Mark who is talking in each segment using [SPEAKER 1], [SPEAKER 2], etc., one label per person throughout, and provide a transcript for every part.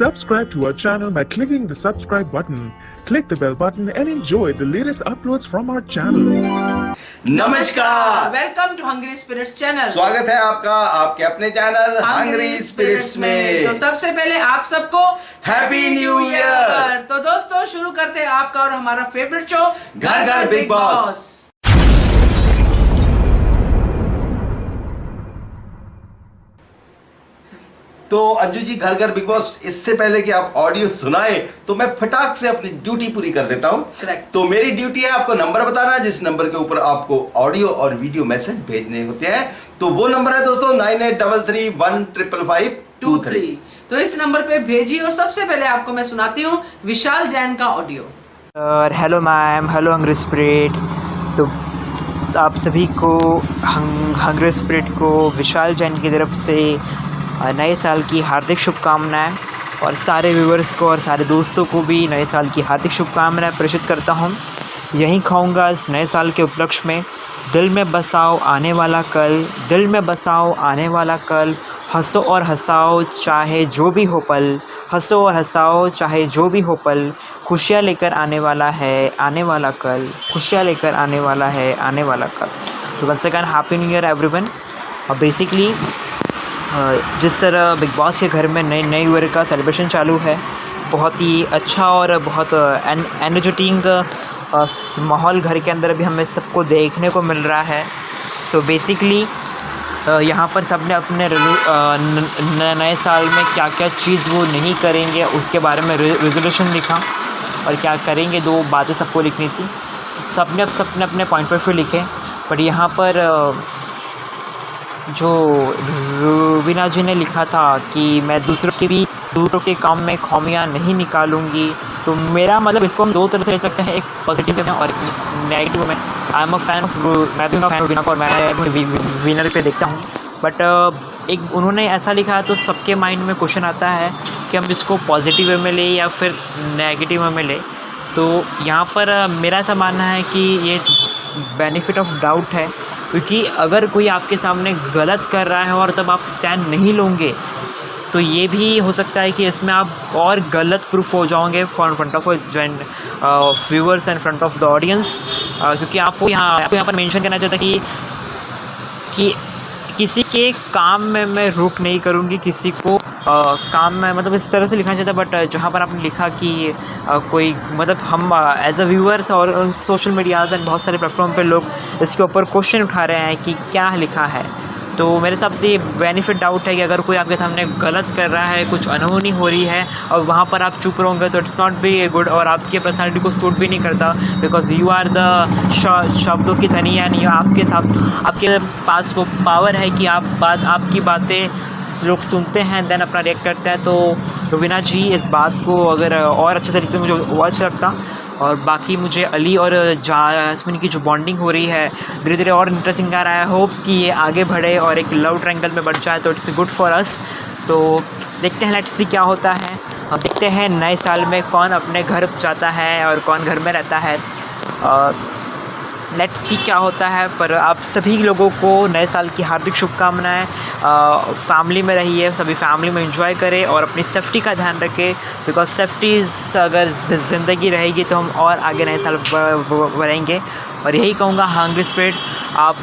[SPEAKER 1] Subscribe to our channel by clicking the subscribe button. Click the bell button and enjoy the latest uploads from our channel.
[SPEAKER 2] नमस्कार,
[SPEAKER 3] welcome to Hungry Spirits channel.
[SPEAKER 2] स्वागत है आपका आपके अपने channel Hungry spirits में।
[SPEAKER 3] तो सबसे पहले आप सबको
[SPEAKER 2] हैप्पी न्यू ईयर।
[SPEAKER 3] तो दोस्तों शुरू करते हैं आपका और हमारा फेवरेट शो
[SPEAKER 2] घर घर बिग बॉस। तो अंजू जी, घर घर बिग बॉस, इससे पहले कि आप ऑडियो सुनाए तो मैं फटाक से अपनी ड्यूटी पूरी कर देता हूँ। तो मेरी ड्यूटी है आपको नंबर बताना, जिस नंबर के ऊपर आपको ऑडियो और वीडियो मैसेज भेजने होते हैं। तो वो नंबर है दोस्तों 9833155523।
[SPEAKER 3] तो इस नंबर पे भेजिए और सबसे पहले आपको मैं सुनाती हूँ विशाल जैन का audio.
[SPEAKER 4] Hello ma'am, hello hungry spirit. तो आप सभी को हंग्री स्पिरिट को विशाल जैन की तरफ से नए साल की हार्दिक शुभकामनाएं, और सारे व्यूवर्स को और सारे दोस्तों को भी नए साल की हार्दिक शुभकामनाएं प्रेषित करता हूं। यही कहूँगा इस नए साल के उपलक्ष्य में, दिल में बसाओ आने वाला कल, दिल में बसाओ आने वाला कल, हंसो और हंसाओ चाहे जो भी हो पल, हंसो और हंसाओ चाहे जो भी हो पल, खुशियाँ लेकर आने वाला है आने वाला कल, खुशियाँ लेकर आने वाला है आने वाला कल। तो once again happy new year everyone. और बेसिकली जिस तरह बिग बॉस के घर में नए ईयर का सेलिब्रेशन चालू है, बहुत ही अच्छा और बहुत एनर्जेटिक माहौल घर के अंदर भी हमें सबको देखने को मिल रहा है। तो बेसिकली यहाँ पर सब ने अपने नए साल में क्या क्या चीज़ वो नहीं करेंगे उसके बारे में रेजोल्यूशन लिखा, और क्या करेंगे दो बातें सबको लिखनी थी। सब ने अपने पॉइंट ऑफ व्यू लिखे। बट यहाँ पर जो रूबीना जी ने लिखा था कि मैं दूसरों के काम में खामियां नहीं निकालूंगी, तो मेरा मतलब इसको हम दो तरह से ले सकते हैं, एक पॉजिटिव में और एक नेगेटिव में। I am a fan of, मैं भी फैन रूबीना को और मैं विनर पे देखता हूँ। बट एक उन्होंने ऐसा लिखा है तो सबके माइंड में क्वेश्चन आता है कि हम इसको पॉजिटिव वे में ले या फिर नेगेटिव वे में ले। तो यहाँ पर मेरा ऐसा मानना है कि ये बेनिफिट ऑफ डाउट है, क्योंकि अगर कोई आपके सामने गलत कर रहा है और तब आप स्टैंड नहीं लोगे, तो ये भी हो सकता है कि इसमें आप और गलत प्रूफ हो जाओगे front of viewers and front of the audience. क्योंकि आपको यहाँ पर मेंशन करना चाहता कि किसी के काम में मैं रुक नहीं करूँगी, किसी को काम में, मतलब इस तरह से लिखना चाहता। बट जहाँ पर आपने लिखा कि कोई, मतलब हम एज अ व्यूअर्स और सोशल मीडियाज़ एंड बहुत सारे प्लेटफॉर्म पे लोग इसके ऊपर क्वेश्चन उठा रहे हैं कि क्या लिखा है। तो मेरे हिसाब से ये बेनिफिट डाउट है कि अगर कोई आपके सामने गलत कर रहा है, कुछ अनहोनी हो रही है और वहाँ पर आप चुप रहोगे, तो इट्स नॉट बी गुड और आपके पर्सनालिटी को सूट भी नहीं करता। बिकॉज यू आर द शब्दों की धनी, यानी आपके पास वो पावर है कि आपकी बातें लोग सुनते हैं, देन अपना रिएक्ट करते हैं। तो रूबीना जी, इस बात को अगर और अच्छे तरीके से मुझे और अच्छा लगता। और बाकी मुझे अली और जास्मिन की जो बॉन्डिंग हो रही है धीरे धीरे और इंटरेस्टिंग आ रहा है। होप कि ये आगे बढ़े और एक लव ट्रायंगल में बढ़ जाए, तो इट्स गुड फॉर अस। तो देखते हैं, लेट्स सी क्या होता है। हम देखते हैं नए साल में कौन अपने घर जाता है और कौन घर में रहता है। लेट्स सी क्या होता है। पर आप सभी लोगों को नए साल की हार्दिक शुभकामनाएं। फैमिली में रहिए, सभी फैमिली में एंजॉय करें और अपनी सेफ्टी का ध्यान रखें, बिकॉज सेफ्टी अगर ज़िंदगी रहेगी तो हम और आगे नए साल बढ़ेंगे। और यही कहूँगा, हंग्री स्पिरिट, आप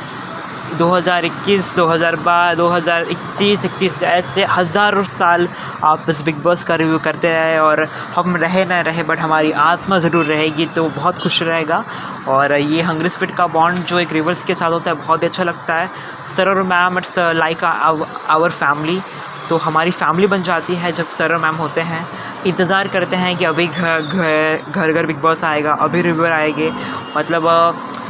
[SPEAKER 4] 2021, 2022, 2031 ऐसे हज़ारों साल आप इस बिग बॉस का रिव्यू करते रहे, और हम रहे ना रहे बट हमारी आत्मा ज़रूर रहेगी, तो बहुत खुश रहेगा। और ये हंग्री स्पिरिट का बॉन्ड जो एक रिवर्स के साथ होता है, बहुत अच्छा लगता है। सर और ma'am, it's like our family. तो हमारी फैमिली बन जाती है जब सर और मैम होते हैं। इंतज़ार करते हैं कि अभी घर घर बिग बॉस आएगा, अभी रिव्यूअर आएंगे, मतलब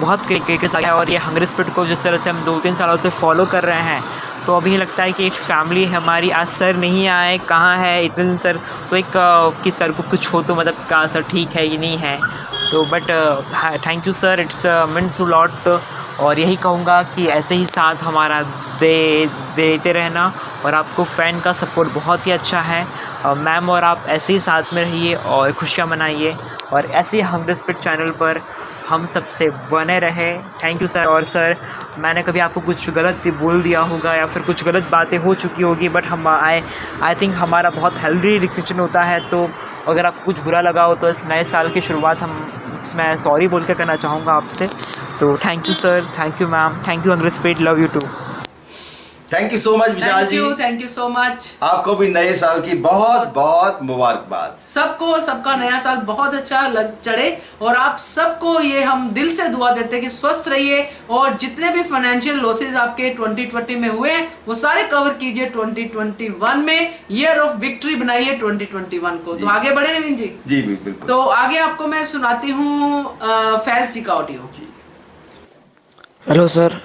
[SPEAKER 4] बहुत क्रिकेट आ गया। और ये हंग्री स्पिरिट को जिस तरह से हम 2-3 सालों से फॉलो कर रहे हैं, तो अभी लगता है कि एक फैमिली हमारी, आज सर नहीं आए, कहाँ है इतने दिन सर, तो एक कि सर को कुछ हो तो मतलब कहाँ सर ठीक है ये नहीं है। तो but thank you sir, it's means to lot. और यही कहूँगा कि ऐसे ही साथ हमारा देते रहना, और आपको फ़ैन का सपोर्ट बहुत ही अच्छा है। मैम और आप ऐसे ही साथ में रहिए और खुशियाँ मनाइए, और ऐसे ही हंग्री स्पिरिट चैनल पर हम सबसे बने रहे। Thank you sir. और सर, मैंने कभी आपको कुछ गलत बोल दिया होगा या फिर कुछ गलत बातें हो चुकी होगी, बट हम आई थिंक हमारा बहुत हेल्दी डिस्कशन होता है। तो अगर आपको कुछ बुरा लगा हो तो इस नए साल की शुरुआत मैं सॉरी बोल के करना चाहूँगा आपसे। तो thank you sir, thank you ma'am, thank you अंग्रेज, love you too.
[SPEAKER 2] Thank you so much Vishal ji,
[SPEAKER 3] thank you so much.
[SPEAKER 2] आपको भी नए साल की बहुत बहुत मुबारकबाद।
[SPEAKER 3] सबको सबका नया साल बहुत अच्छा चढ़े और आप सबको ये हम दिल से दुआ देते हैं कि स्वस्थ रहिए और जितने भी फाइनेंशियल लॉसेस आपके 2020 में हुए हैं वो सारे कवर कीजिए 2021 में। ईयर ऑफ विक्ट्री बनाइए 2021 को। तो आगे बढ़े नवीन जी।
[SPEAKER 2] जी बिल्कुल।
[SPEAKER 3] तो आगे आपको मैं सुनाती हूँ फैज जी का ऑडियो।
[SPEAKER 5] हेलो सर,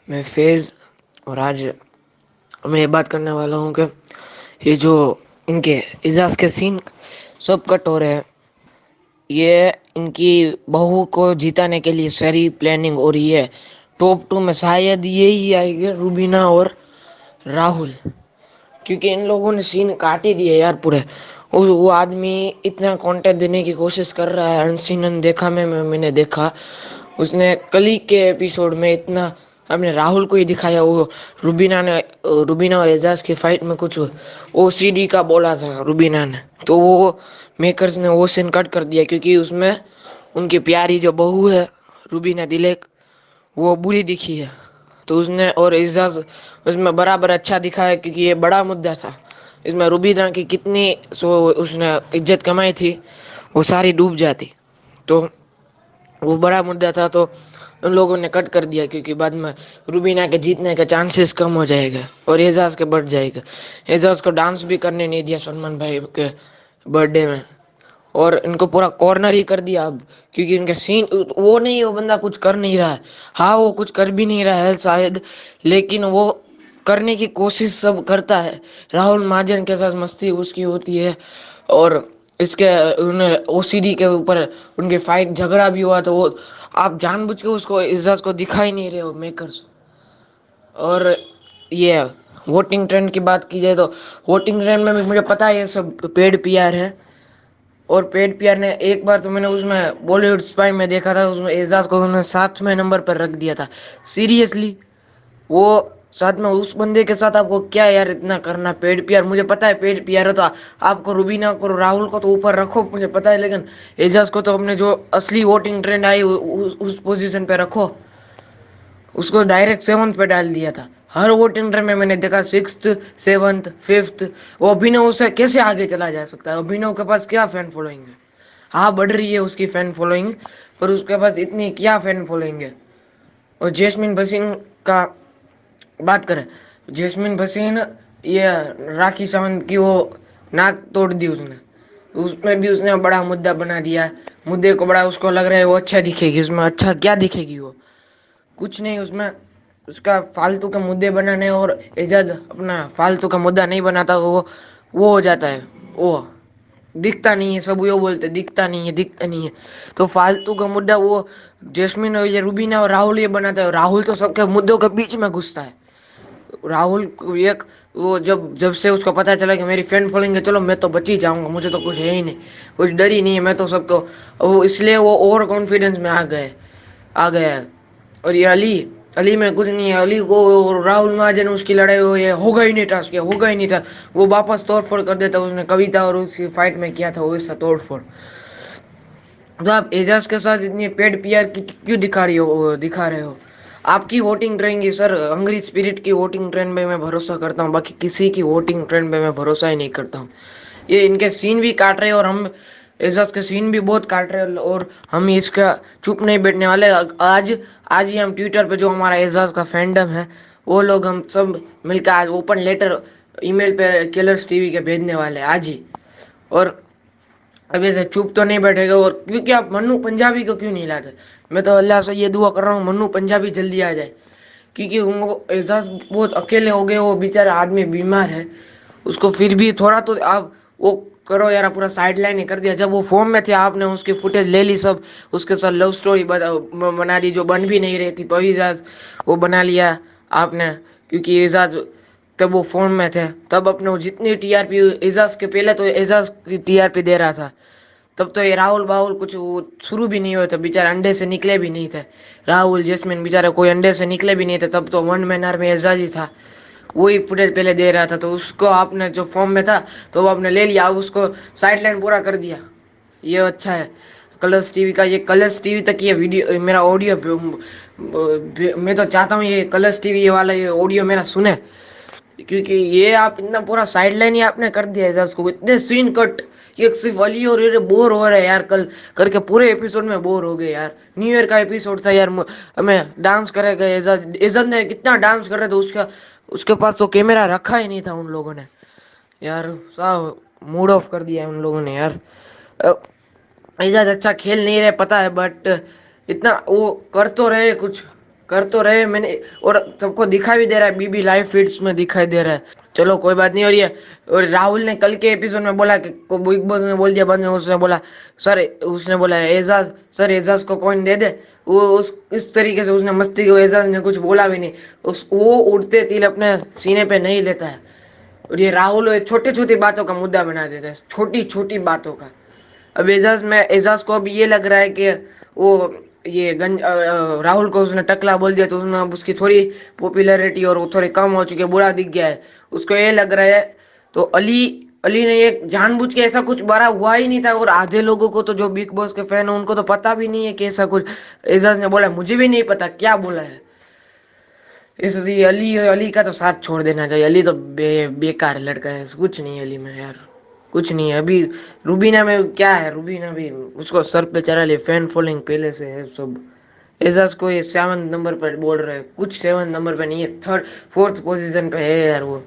[SPEAKER 5] मैं फैज, और आज मैं ये बात करने वाला हूँ कि ये जो इनके एजाज के सीन सब कट हो रहे हैं, ये इनकी बहू को जिताने के लिए सारी प्लानिंग हो रही है। टॉप 2 में शायद यही आएंगे, रूबीना और राहुल, क्योंकि इन लोगों ने सीन काट ही दिए यार पूरे। वो आदमी इतना कंटेंट देने की कोशिश कर रहा है। अनसीन अनदेखा में मैंने देखा, उसने कल के एपिसोड में इतना हमने राहुल को ही दिखाया। वो रूबीना और एजाज की फाइट में कुछ ओसीडी का बोला था रूबीना ने, तो वो मेकर्स ने वो सीन कट कर दिया, क्योंकि उसमें उनकी प्यारी जो बहू है रूबीना दिलेक वो बुरी दिखी है। तो उसने और एजाज उसमें बराबर अच्छा दिखाया, क्योंकि ये बड़ा मुद्दा था। इसमें रूबीना की कितनी उसने इज्जत कमाई थी वो सारी डूब जाती, तो वो बड़ा मुद्दा था। तो उन लोगों ने कट कर दिया, क्योंकि बाद में रूबीना के जीतने के चांसेस कम हो जाएगा और एजाज के बढ़ जाएगा। एजाज को डांस भी करने नहीं दिया सलमान भाई के बर्थडे में, और इनको पूरा कॉर्नर ही कर दिया अब, क्योंकि इनके सीन वो नहीं, वो बंदा कुछ कर नहीं रहा है। हाँ, वो कुछ कर भी नहीं रहा है शायद, लेकिन वो करने की कोशिश सब करता है। राहुल महाजन के साथ मस्ती उसकी होती है, और इसके उन्हें ओसीडी के ऊपर उनके फाइट झगड़ा भी हुआ, तो वो आप जानबूझ के उसको एजाज को दिखा ही नहीं रहे हो मेकर्स। और ये वोटिंग ट्रेंड की बात की जाए तो वोटिंग ट्रेंड में भी मुझे पता है ये सब पेड पीआर है, और पेड पीआर ने एक बार तो मैंने उसमें बॉलीवुड स्पाई में देखा था, उसमें एजाज को उन्होंने 7वें नंबर पर रख दिया था। सीरियसली वो साथ में उस बंदे के साथ आपको क्या यार इतना करना पेड पीआर? मुझे पता है पेड पीआर है तो आपको रूबीना को राहुल को तो ऊपर रखो, मुझे पता है, लेकिन एजाज को तो अपने जो असली वोटिंग ट्रेंड आई उस पोजीशन पे रखो। उसको डायरेक्ट 7th पे डाल दिया था। हर वोटिंग ट्रेंड में मैंने देखा 6th 7th 5th। वो अभिनव उसे कैसे आगे चला जा सकता है? अभिनव के पास क्या फैन फॉलोइंग है? हाँ, बढ़ रही है उसकी फैन फॉलोइंग, पर उसके पास इतनी क्या फैन फॉलोइंग है? और जैस्मिन भसीन का बात करें, जैस्मिन भसीन ये राखी सावंत की वो नाक तोड़ दी उसने, उसमें भी उसने बड़ा मुद्दा बना दिया। मुद्दे को बड़ा उसको लग रहा है वो अच्छा दिखेगी, उसमें अच्छा क्या दिखेगी? वो कुछ नहीं, उसमें उसका फालतू के मुद्दे बनाने, और एजाज अपना फालतू का मुद्दा नहीं बनाता, वो हो जाता है, वो दिखता नहीं है। सब ये बोलते दिखता नहीं है, दिखता नहीं है, तो फालतू का मुद्दा वो जैस्मिन और ये रूबीना और राहुल ये बनाता है। राहुल तो सबके मुद्दों के बीच में घुसता है। राहुल एक वो जब से उसको पता चला कि मेरी फैन फॉलोइंग है, चलो मैं तो बच ही जाऊंगा, मुझे तो कुछ है ही नहीं, कुछ डर ही नहीं है, मैं तो सबको, वो इसलिए वो ओवर कॉन्फिडेंस में आ गया है। और ये अली में कुछ नहीं है। अली को राहुल महाजन उसकी लड़ाई हो, ये होगा ही नहीं, टास्क किया होगा ही नहीं था, वो वापस तोड़फोड़ कर देता। उसने कविता और उसकी फाइट में किया था वैसा तोड़फोड़। तो आप एजाज के साथ इतनी पेड पीआर क्यों दिखा रहे हो? आपकी वोटिंग रहेंगी सर, हंग्री स्पिरिट की वोटिंग ट्रेंड में मैं भरोसा करता हूँ, बाकी किसी की वोटिंग ट्रेंड में मैं भरोसा ही नहीं करता हूँ। ये इनके सीन भी काट रहे हैं और हम एजाज के सीन भी बहुत काट रहे हैं, और हम इसका चुप नहीं बैठने वाले। आज ही हम ट्विटर पे जो हमारा एजाज का फैंडम है वो लोग हम सब मिलकर आज ओपन लेटर ईमेल पे किलर्स टीवी के भेजने वाले आज ही। और अब ऐसे चुप तो नहीं बैठेगा, और क्योंकि आप मन्नू पंजाबी को क्यों नहीं लाते? मैं तो अल्लाह से ये दुआ कर रहा हूँ मन्नू पंजाबी जल्दी आ जाए, क्योंकि उनको एजाज बहुत अकेले हो गए, वो बेचारा आदमी बीमार है, उसको फिर भी थोड़ा तो आप वो करो यार। पूरा साइड लाइन ही कर दिया। जब वो फॉर्म में थे आपने उसकी फुटेज ले ली, सब उसके साथ लव स्टोरी बना दी जो बन भी नहीं रही थी, पर एजाज वो बना लिया आपने, क्योंकि एजाज तब वो फॉर्म में थे, तब अपने जितनी टीआरपी एजाज के पहले तो एजाज की टीआरपी दे रहा था, तब तो ये राहुल बाहुल कुछ वो शुरू भी नहीं हुए थे, बेचारे अंडे से निकले भी नहीं थे। राहुल जैस्मिन बेचारे कोई अंडे से निकले भी नहीं थे, तब तो वन मैन आर्मी एजाज ही था, वही फुटेज पहले दे रहा था। तो उसको आपने जो फॉर्म में था तो वो आपने ले लिया, अब उसको साइड लाइन पूरा कर दिया, ये अच्छा है। कलर्स टीवी का, ये कलर्स टीवी तक ये वीडियो मेरा ऑडियो, मैं तो चाहता हूँ ये कलर्स टीवी वाला ये ऑडियो मेरा सुने, क्योंकि ये आप इतना पूरा साइड लाइन ही आपने कर दिया है उसको, इतने सीन कट। ये सिर्फ अली और ये बोर हो रहे हैं यार, कल करके पूरे एपिसोड में बोर हो गए यार। न्यू ईयर का एपिसोड था यार, हमें डांस करेगा एजाज, एजाज ने कितना डांस कर रहे थे, उसके पास तो कैमरा रखा ही नहीं था उन लोगों ने यार, सब मूड ऑफ कर दिया उन लोगों ने यार। एजाज अच्छा खेल नहीं रहे पता है, बट इतना वो कर तो रहे, कुछ कर तो रहे मैंने, और सबको दिखाई भी दे रहा है, बीबी लाइव फीड्स में दिखाई दे रहा है। चलो कोई बात नहीं हो रही है। और राहुल ने कल के एपिसोड में बोला कि बिग बॉस ने बोल दिया बंद में, उसने बोला सर, उसने बोला एजाज सर, एजाज को कौन दे दे, वो उस इस तरीके से उसने मस्ती की, एजाज ने कुछ बोला भी नहीं, वो उड़ते तिल अपने सीने पे नहीं लेता है। और ये राहुल छोटी छोटी बातों का मुद्दा बना देता है, छोटी छोटी बातों का। अब एजाज को अब ये लग रहा है कि वो ये राहुल को उसने टकला बोल दिया तो उसमें अब उसकी थोड़ी पॉपुलैरिटी और वो थोड़ी कम हो चुकी है, बुरा दिख गया है उसको, ये लग रहा है। तो अली ने ये जानबूझ के, ऐसा कुछ बड़ा हुआ ही नहीं था। और आधे लोगों को तो जो बिग बॉस के फैन है उनको तो पता भी नहीं है कि ऐसा कुछ एजाज ने बोला, मुझे भी नहीं पता क्या बोला है। इसलिए अली का तो साथ छोड़ देना चाहिए, अली तो बेकार लड़का है, कुछ नहीं है अली में यार, कुछ नहीं है। अभी रूबीना में क्या है, रूबीना भी उसको सर पे चढ़ा ले, फैन फॉलोइंग पहले से है सब। एजाज को ये 7 नंबर पर बोल रहे हैं, कुछ 7 नंबर पे नहीं है, 3rd 4th पोजीशन पे है यार वो।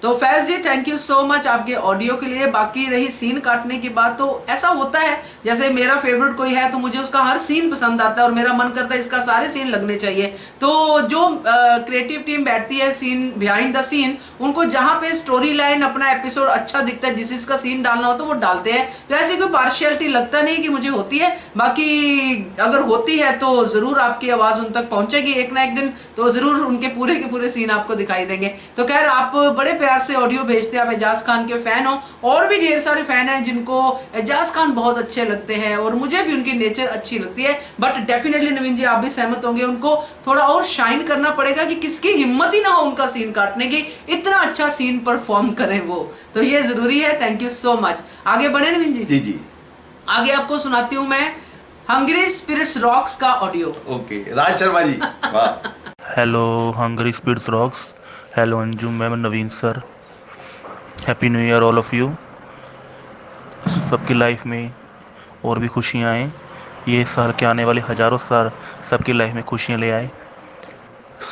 [SPEAKER 3] तो फैज जी थैंक यू सो मच आपके ऑडियो के लिए। बाकी रही सीन काटने की बात, तो ऐसा होता है जैसे मेरा फेवरेट कोई है तो मुझे उसका हर सीन पसंद आता है और मेरा मन करता है इसका सारे सीन लगने चाहिए। तो जो क्रिएटिव टीम बैठती है सीन बिहाइंड द सीन, उनको जहां पे स्टोरी लाइन अपना एपिसोड अच्छा दिखता है, जिस इसका सीन डालना हो तो वो डालते हैं। तो ऐसी कोई पार्शियलिटी लगता नहीं कि मुझे होती है, बाकी अगर होती है तो जरूर आपकी आवाज उन तक पहुंचेगी एक ना एक दिन, तो जरूर उनके पूरे के पूरे सीन आपको दिखाई देंगे। तो खैर आप बड़े प्यार से ऑडियो भेजते हैं, आप एजाज खान के फैन हो, और भी ढेर सारे फैन हैं जिनको एजाज खान बहुत अच्छे लगते हैं और मुझे भी उनकी नेचर अच्छी लगती है। बट डेफिनेटली नवीन जी आप भी सहमत होंगे, उनको थोड़ा और शाइन करना पड़ेगा कि किसकी हिम्मत ही ना हो उनका सीन काटने की, इतना अच्छा सीन परफॉर्म करें वो, तो ये जरूरी है। Thank you so much. आगे बढ़े नवीन जी?
[SPEAKER 2] जी।
[SPEAKER 3] आगे आपको सुनाती हूँ मैं हंग्री स्पिरिट्स रॉक्स का ऑडियो।
[SPEAKER 2] ओके, राज शर्मा जी, वाह।
[SPEAKER 6] Hello Hungry Spirits Rocks, hello Anju ma'am, Naveen sir, happy new year all of you. सबकी लाइफ में और भी खुशियाँ आएँ, ये साल के आने वाले हज़ारों साल सबकी लाइफ में खुशियाँ ले आए,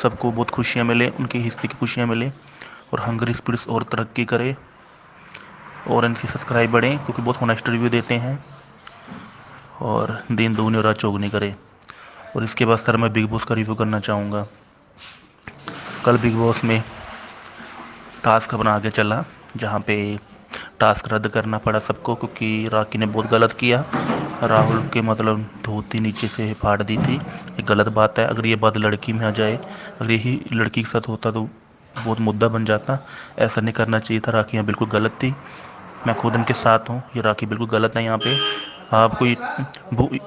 [SPEAKER 6] सबको बहुत खुशियाँ मिले, उनके हिस्से की खुशियाँ मिले, और हंगरी स्पिरिट्स और तरक्की करे और इनकी सब्सक्राइब बढ़ें, क्योंकि बहुत होनेस्ट रिव्यू देते हैं, और दिन दूनी और रात चौगुनी करे। और इसके बाद सर मैं बिग बॉस का रिव्यू करना चाहूँगा। कल बिग बॉस में टास्क बना के चला, जहाँ पे टास्क रद्द करना पड़ा सबको, क्योंकि राखी ने बहुत गलत किया, राहुल के मतलब धोती नीचे से फाड़ दी थी, ये गलत बात है। अगर ये बात लड़की में आ जाए, अगर यही लड़की के साथ होता तो बहुत मुद्दा बन जाता, ऐसा नहीं करना चाहिए था। राखी यहाँ बिल्कुल गलत थी, मैं खुद इनके साथ हूँ, ये राखी बिल्कुल गलत है। यहाँ पे आपको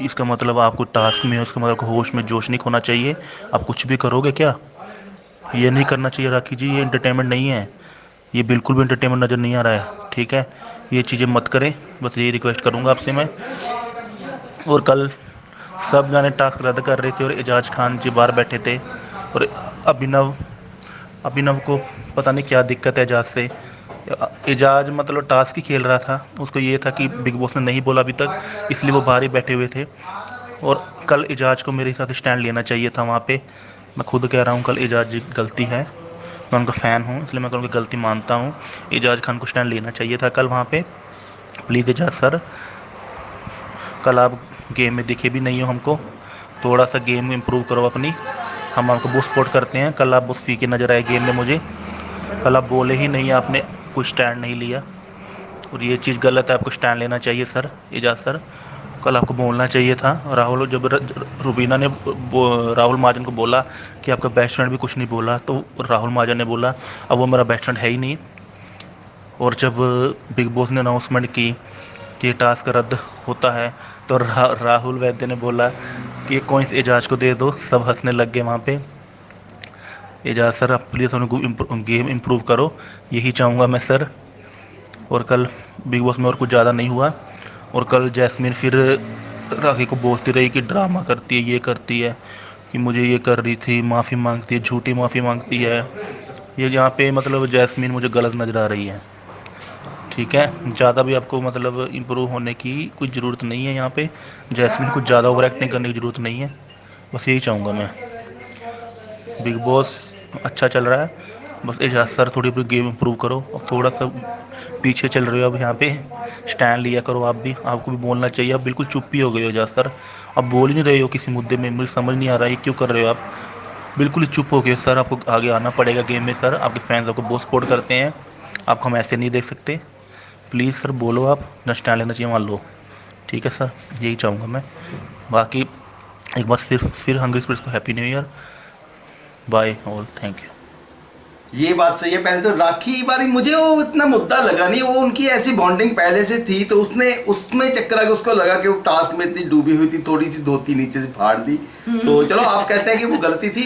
[SPEAKER 6] इसका मतलब आपको टास्क में, उसका मतलब होश में जोश नहीं खोना चाहिए, आप कुछ भी करोगे क्या, ये नहीं करना चाहिए राखी जी, ये एंटरटेनमेंट नहीं है, ये बिल्कुल भी एंटरटेनमेंट नज़र नहीं आ रहा है, ठीक है, ये चीज़ें मत करें, बस यही रिक्वेस्ट करूँगा आपसे मैं। और कल सब गाने टास्क रद्द कर रहे थे और एजाज खान जी बाहर बैठे थे, और अभिनव को पता नहीं क्या दिक्कत है एजाज से। एजाज मतलब टास्क ही खेल रहा था, उसको ये था कि बिग बॉस ने नहीं बोला अभी तक, इसलिए वो बाहर ही बैठे हुए थे। और कल एजाज को मेरे साथ स्टैंड लेना चाहिए था वहाँ पे, मैं खुद कह रहा हूँ कल एजाज जी गलती है, मैं उनका फ़ैन हूँ इसलिए मैं उनकी गलती मानता हूँ। एजाज खान को स्टैंड लेना चाहिए था कल वहाँ पे। प्लीज़ एजाज सर, कल आप गेम में दिखे भी नहीं हो हमको, थोड़ा सा गेम में इम्प्रूव करो अपनी, हम आपको बहुत सपोर्ट करते हैं। कल आप बहुत फीके नज़र आए गेम में मुझे, कल आप बोले ही नहीं, आपने कोई स्टैंड नहीं लिया, और ये चीज़ गलत है, आपको स्टैंड लेना चाहिए सर, एजाज सर। कल आपको बोलना चाहिए था। राहुल जब रुबीना ने राहुल महाजन को बोला कि आपका बेस्ट फ्रेंड भी कुछ नहीं बोला, तो राहुल महाजन ने बोला अब वो मेरा बेस्ट फ्रेंड है ही नहीं। और जब बिग बॉस ने अनाउंसमेंट की कि ये टास्क रद्द होता है, तो राहुल वैद्य ने बोला कि ये कॉइन्स एजाज को दे दो। सब हंसने लग गए वहाँ पे। एजाज सर, आप प्लीज़ उनको गेम इम्प्रूव करो, यही चाहूँगा मैं सर। और कल बिग बॉस में और कुछ ज़्यादा नहीं हुआ। और कल जैस्मीन फिर राखी को बोलती रही कि ड्रामा करती है, ये करती है, कि मुझे ये कर रही थी, माफ़ी मांगती है, झूठी माफ़ी मांगती है। ये यहाँ पे मतलब जैस्मीन मुझे गलत नज़र आ रही है। ठीक है, ज़्यादा भी आपको मतलब इम्प्रूव होने की कोई ज़रूरत नहीं है। यहाँ पे जैस्मीन को ज़्यादा ओवर एक्टिंग करने की ज़रूरत नहीं है। बस यही चाहूँगा मैं। बिग बॉस अच्छा चल रहा है, बस एजाज सर थोड़ी अपनी गेम इम्प्रूव करो। और थोड़ा सा पीछे चल रहे हो अब, यहाँ पे स्टैंड लिया करो आप भी। आपको भी बोलना चाहिए। आप बिल्कुल चुप ही हो गए हो एजाज सर, अब बोल ही नहीं रहे हो किसी मुद्दे में। मुझे समझ नहीं आ रहा है क्यों कर रहे हो आप, बिल्कुल ही चुप हो गए सर। आपको आगे आना पड़ेगा गेम में सर, आपके फैंस आपको बहुत सपोर्ट करते हैं, आपको हम ऐसे नहीं देख सकते। प्लीज़ सर बोलो, आप ना स्टैंड लेना चाहिए, मान लो। ठीक है सर, यही चाहूँगा मैं। बाकी एक बार फिर हंग्री स्पिरिट्स को happy new year, bye all, thank you.
[SPEAKER 2] ये बात सही है। पहले तो राखी बारी मुझे वो इतना मुद्दा लगा नहीं, वो उनकी ऐसी बॉन्डिंग पहले से थी, तो उसने उसमें चक्कर आके उसको लगा कि वो टास्क में इतनी डूबी हुई थी, थोड़ी सी धोती नीचे से फाड़ दी। तो चलो आप कहते हैं कि वो गलती थी,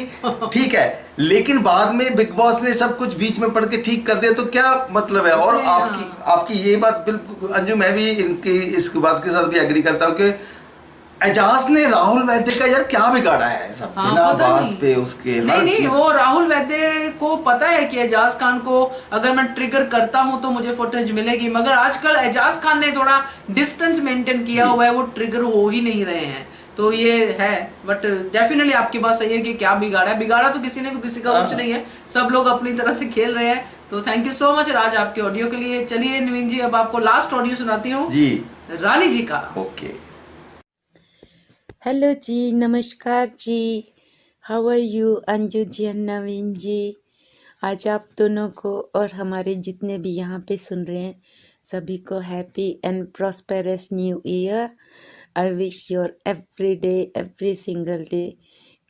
[SPEAKER 2] ठीक है, लेकिन बाद में बिग बॉस ने सब कुछ बीच में पड़ के ठीक कर दिया, तो क्या मतलब है। और आपकी ये बात बिल्कुल अंजू, मैं भी इनकी इस बात के साथ भी एग्री करता हूँ कि एजाज ने राहुल वैद्य का यार क्या बिगाड़ा है सब, बिना बात पे उसके
[SPEAKER 3] नहीं, वो राहुल वैद्य को पता है कि एजाज खान को अगर मैं ट्रिगर करता हूं तो मुझे फुटेज मिलेगी, मगर आजकल एजाज खान ने थोड़ा डिस्टेंस मेंटेन किया हुआ है, वो ट्रिगर हो ही नहीं रहे हैं, तो ये है। बट डेफिनेटली आपकी बात सही है कि क्या बिगाड़ा है, बिगाड़ा तो किसी ने भी किसी का कुछ नहीं है, सब लोग अपनी तरह से खेल रहे हैं। तो थैंक यू सो मच राज आपके ऑडियो के लिए। चलिए नवीन जी, अब आपको लास्ट ऑडियो सुनाती हूँ
[SPEAKER 2] जी,
[SPEAKER 3] रानी जी का।
[SPEAKER 2] ओके।
[SPEAKER 7] हेलो जी, नमस्कार जी, how are you Anju ji and Naveen ji. आज आप दोनों को और हमारे जितने भी यहाँ पे सुन रहे हैं सभी को happy and prosperous new year. I wish your every day, every single day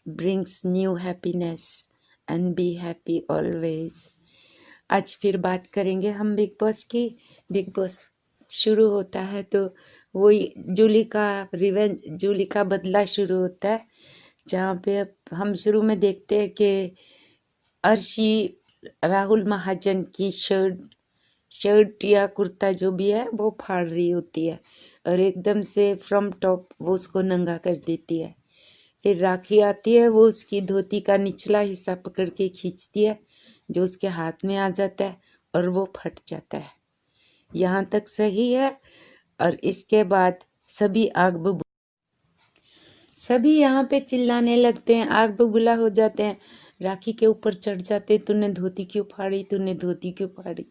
[SPEAKER 7] brings new happiness and be happy always. आज फिर बात करेंगे हम बिग बॉस की। बिग बॉस शुरू होता है तो वही जूली का बदला शुरू होता है, जहाँ पे अब हम शुरू में देखते हैं कि अर्शी राहुल महाजन की शर्ट या कुर्ता जो भी है वो फाड़ रही होती है और एकदम से फ्रॉम टॉप वो उसको नंगा कर देती है। फिर राखी आती है, वो उसकी धोती का निचला हिस्सा पकड़ के खींचती है जो उसके हाथ में आ जाता है और वो फट जाता है। यहाँ तक सही है। और इसके बाद सभी यहाँ पे चिल्लाने लगते हैं, आग बबूला हो जाते हैं, राखी के ऊपर चढ़ जाते, तूने धोती क्यों फाड़ी, तूने धोती क्यों फाड़ी।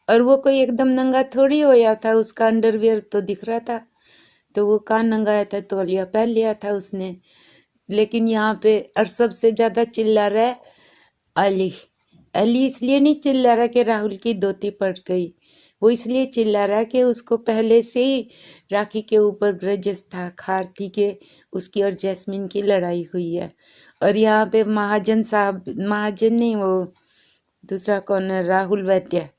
[SPEAKER 7] और वो कोई एकदम नंगा थोड़ी होया था, उसका अंडरवियर तो दिख रहा था, तो वो कहाँ नंगाया था, तौलिया पहन लिया था उसने। लेकिन यहाँ पे और सबसे ज्यादा चिल्ला रहा है अली इसलिए नहीं चिल्ला रहा कि राहुल की धोती फट गई, वो इसलिए चिल्ला रहा कि उसको पहले से ही राखी के ऊपर ग्रजेस था, खार थी कि उसकी और जैस्मिन की लड़ाई हुई है। और यहाँ पे महाजन नहीं, वो दूसरा कौन है, राहुल वैद्य,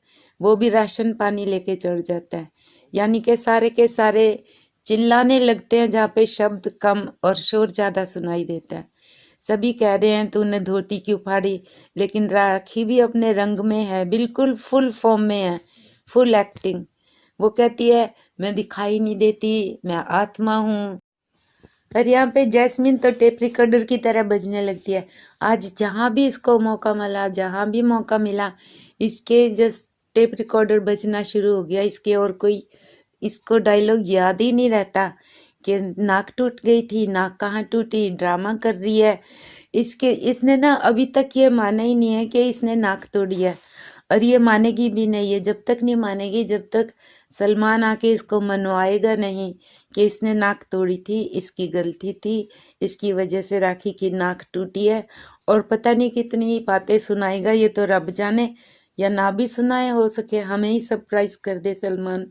[SPEAKER 7] वो भी राशन पानी लेके चढ़ जाता है। यानी कि सारे के सारे चिल्लाने लगते हैं जहाँ पे शब्द कम और शोर ज्यादा सुनाई देता है। सभी कह रहे हैं तूने धोती क्यों फाड़ी, लेकिन राखी भी अपने रंग में है, बिल्कुल फुल फॉर्म में है, फुल एक्टिंग। वो कहती है मैं दिखाई नहीं देती, मैं आत्मा हूँ। और यहाँ पे जैस्मिन तो टेप रिकॉर्डर की तरह बजने लगती है। आज जहाँ भी इसको मौका मिला, जहाँ भी मौका मिला, इसके जस्ट टेप रिकॉर्डर बजना शुरू हो गया। इसके और कोई इसको डायलॉग याद ही नहीं रहता कि नाक टूट गई थी, नाक कहाँ टूटी, ड्रामा कर रही है। इसने ना अभी तक ये माना ही नहीं है कि इसने नाक तोड़ी है, और ये मानेगी भी नहीं है। जब तक नहीं मानेगी, जब तक सलमान आके इसको मनवाएगा नहीं कि इसने नाक तोड़ी थी, इसकी गलती थी, इसकी वजह से राखी की नाक टूटी है। और पता नहीं कितनी बातें सुनाएगा, ये तो रब जाने, या ना भी सुनाए, हो सके हमें ही सरप्राइज कर दे सलमान।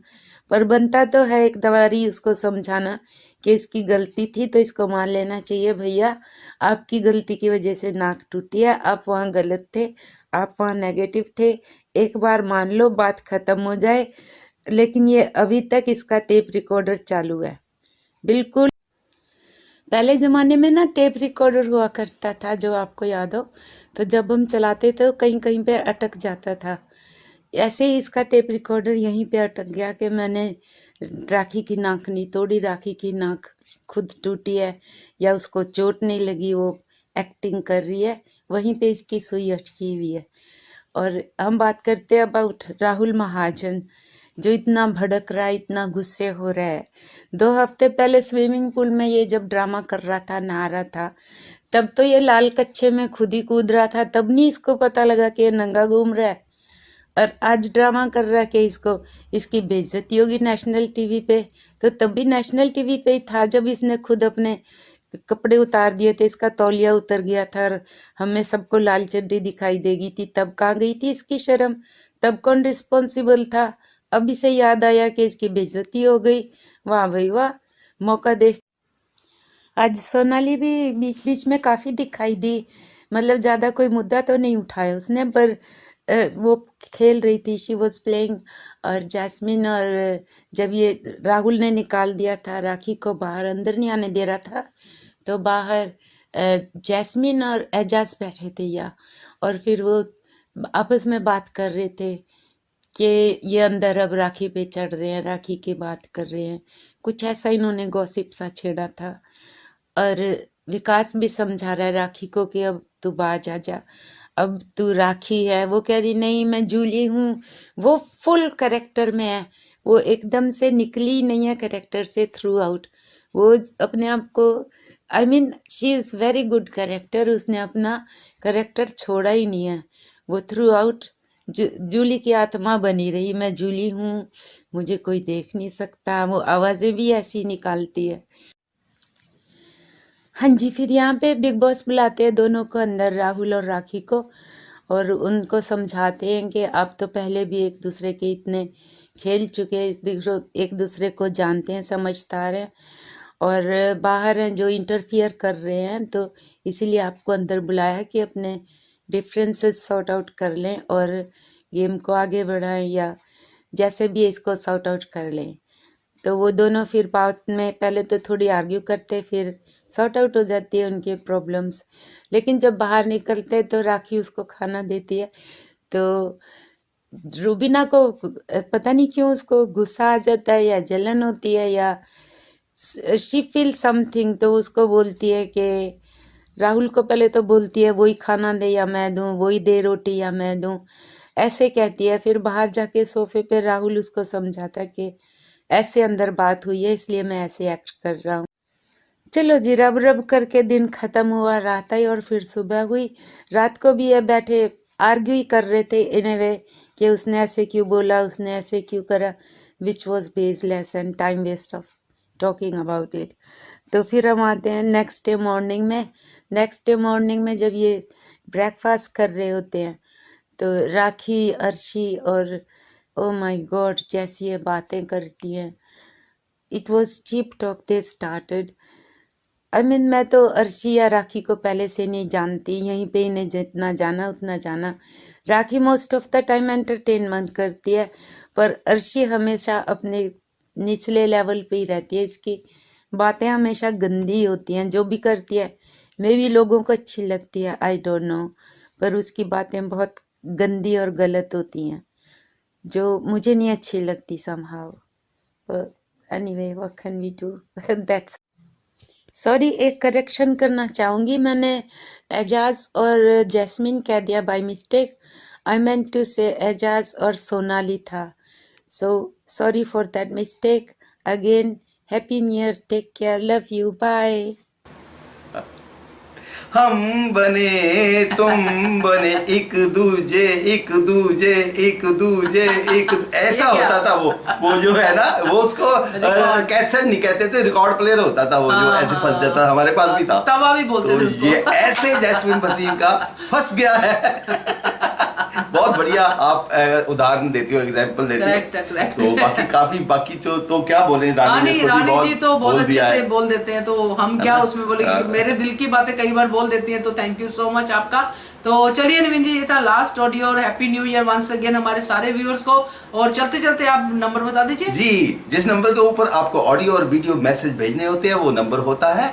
[SPEAKER 7] पर बनता तो है एक दवारी उसको समझाना कि इसकी गलती थी, तो इसको मान लेना चाहिए, भैया आपकी गलती की वजह से नाक टूटी है, आप वहाँ गलत थे, आप वहाँ नेगेटिव थे, एक बार मान लो, बात खत्म हो जाए। लेकिन ये अभी तक इसका टेप रिकॉर्डर चालू है। बिल्कुल पहले ज़माने में ना टेप रिकॉर्डर हुआ करता था, जो आपको याद हो, तो जब हम चलाते तो कहीं कहीं पे अटक जाता था। ऐसे ही इसका टेप रिकॉर्डर यहीं पे अटक गया कि मैंने राखी की नाक नहीं तोड़ी, राखी की नाक खुद टूटी है या उसको चोट नहीं लगी, वो एक्टिंग कर रही है, वहीं पे इसकी सुई अटकी हुई है। और हम बात करते हैं अबाउट राहुल महाजन, जो इतना भड़क रहा है, इतना गुस्से हो रहा है। 2 हफ्ते पहले स्विमिंग पूल में ये जब ड्रामा कर रहा था, नहा रहा था, तब तो ये लाल कच्छे में खुद ही कूद रहा था, तब नहीं इसको पता लगा कि ये नंगा घूम रहा है। और आज ड्रामा कर रहा है कि इसकी बेइज्जती होगी नेशनल टीवी पे, तो तब भी नेशनल टीवी पे ही था जब इसने खुद अपने कपड़े उतार दिए थे, इसका तौलिया उतर गया था और हमें सबको लाल चड्डी दिखाई देगी थी। तब कहाँ गई थी इसकी शर्म? तब कौन रिस्पॉन्सिबल था? अब इसे याद आया कि इसकी बेइज्जती हो गई। वाह भाई वाह, मौका देख। आज सोनाली भी बीच बीच में काफ़ी दिखाई दी, मतलब ज़्यादा कोई मुद्दा तो नहीं उठाया उसने, पर वो खेल रही थी, शी वॉज प्लेइंग। और जैस्मिन, और जब ये राहुल ने निकाल दिया था राखी को बाहर, अंदर नहीं आने दे रहा था, तो बाहर जैस्मिन और एजाज बैठे थे यहाँ, और फिर वो आपस में बात कर रहे थे कि ये अंदर अब राखी पे चढ़ रहे हैं, राखी की बात कर रहे हैं, कुछ ऐसा इन्होंने गॉसिप सा छेड़ा था। और विकास भी समझा रहा है राखी को कि अब तू बाज आ जा, अब तू राखी है। वो कह रही नहीं मैं जूली हूँ। वो फुल कैरेक्टर में है, वो एकदम से निकली नहीं है कैरेक्टर से थ्रू आउट। वो अपने आप को, I mean she is very good character, उसने अपना कैरेक्टर छोड़ा ही नहीं है। वो थ्रू आउट जूली की आत्मा बनी रही, मैं जूली हूँ, मुझे कोई देख नहीं सकता। वो आवाज़ें भी ऐसी निकालती है। हाँ जी, फिर यहाँ पे बिग बॉस बुलाते हैं दोनों को अंदर, राहुल और राखी को, और उनको समझाते हैं कि आप तो पहले भी एक दूसरे के इतने खेल चुके हैं, एक दूसरे को जानते हैं, समझदार हैं, और बाहर हैं जो इंटरफियर कर रहे हैं, तो इसीलिए आपको अंदर बुलाया कि अपने डिफरेंसेस सॉर्ट आउट कर लें और गेम को आगे बढ़ाएं, या जैसे भी इसको सॉर्ट आउट कर लें। तो वो दोनों फिर बाद में पहले तो थोड़ी आर्ग्यू करते, फिर सॉर्ट आउट हो जाती है उनके प्रॉब्लम्स। लेकिन जब बाहर निकलते तो राखी उसको खाना देती है, तो रूबीना को पता नहीं क्यों उसको गुस्सा आ जाता है या जलन होती है या शी फील समथिंग, तो उसको बोलती है कि राहुल को पहले तो बोलती है वही खाना दे या मैं दूं, वही दे रोटी या मैं दूं, ऐसे कहती है। फिर बाहर जाके सोफे पे राहुल उसको समझाता है कि ऐसे अंदर बात हुई है इसलिए मैं ऐसे एक्ट कर रहा हूँ। चलो जी, रब रब करके दिन खत्म हुआ, रात आई और फिर सुबह हुई। रात को भी ये बैठे आर्ग्यू ही कर रहे थे इन ए वे कि उसने ऐसे क्यों बोला, उसने ऐसे क्यों करा, which was baseless and time waste of talking about it. तो फिर हम आते हैं नेक्स्ट डे मॉर्निंग में। नेक्स्ट डे मॉर्निंग में जब ये ब्रेकफास्ट कर रहे होते हैं, तो राखी, अर्शी और ओ माय गॉड जैसी ये बातें करती हैं, it was cheap talk they started. I mean मैं तो अर्शी या राखी को पहले से नहीं जानती, यहीं पे इन्हें जितना जाना उतना जाना। Rakhi most of the time entertainment करती है, पर अर्शी हमेशा अपने निचले लेवल पे ही रहती है। इसकी बातें हमेशा गंदी होती हैं, जो भी करती है मे भी लोगों को अच्छी लगती है, आई डोंट नो, पर उसकी बातें बहुत गंदी और गलत होती हैं जो मुझे नहीं अच्छी लगती समहाउ। पर anyway what can we do, that's sorry. एक करेक्शन करना चाहूँगी, मैंने एजाज और जैस्मिन कह दिया by mistake, I meant to say Ejaz और सोनाली था, so sorry for that mistake. Again happy new year, take care, love you, bye.
[SPEAKER 2] हम बने तुम बने एक दूजे ऐसा होता था। वो जो है ना, वो उसको कैसेट नहीं कहते थे, रिकॉर्ड प्लेयर होता था वो, जो ऐसे फंस जाता, हमारे पास भी था,
[SPEAKER 3] तवा भी बोलते थे उसको।
[SPEAKER 2] ये ऐसे जैस्मिन वसीम का फंस गया है। बहुत बढ़िया आप उदाहरण देती हो, एग्जाम्पल देती हो।
[SPEAKER 3] करेक्ट।
[SPEAKER 2] तो बाकी तो क्या बोले, रानी
[SPEAKER 3] जी तो बहुत अच्छे से
[SPEAKER 2] है।
[SPEAKER 3] बोल देते हैं, तो हम क्या उसमें बोलेंगे, मेरे दिल की बातें कई बार बोल देती हैं, तो थैंक यू सो मच आपका। तो चलिए नवीन जी, ये था लास्ट ऑडियो, और happy new year once again हमारे सारे व्यूअर्स को। और चलते चलते आप नंबर बता दीजिए
[SPEAKER 2] जी। जिस नंबर के ऊपर आपको ऑडियो और वीडियो मैसेज भेजने होते हैं वो नंबर होता है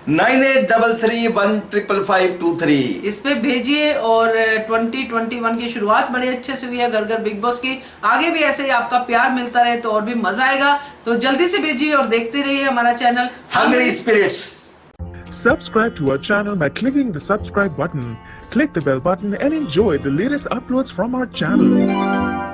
[SPEAKER 2] 9833155523।
[SPEAKER 3] इस पे भेजिए। और 2021 की शुरुआत बड़े अच्छे से हुई है घर घर बिग बॉस की, आगे भी ऐसे ही आपका प्यार मिलता रहे तो और भी मजा आएगा। तो जल्दी से भेजिए और देखते रहिए हमारा channel
[SPEAKER 2] Hungry Spirits.
[SPEAKER 1] Subscribe to our channel by clicking the subscribe button. Click the bell button and enjoy the latest uploads from our channel.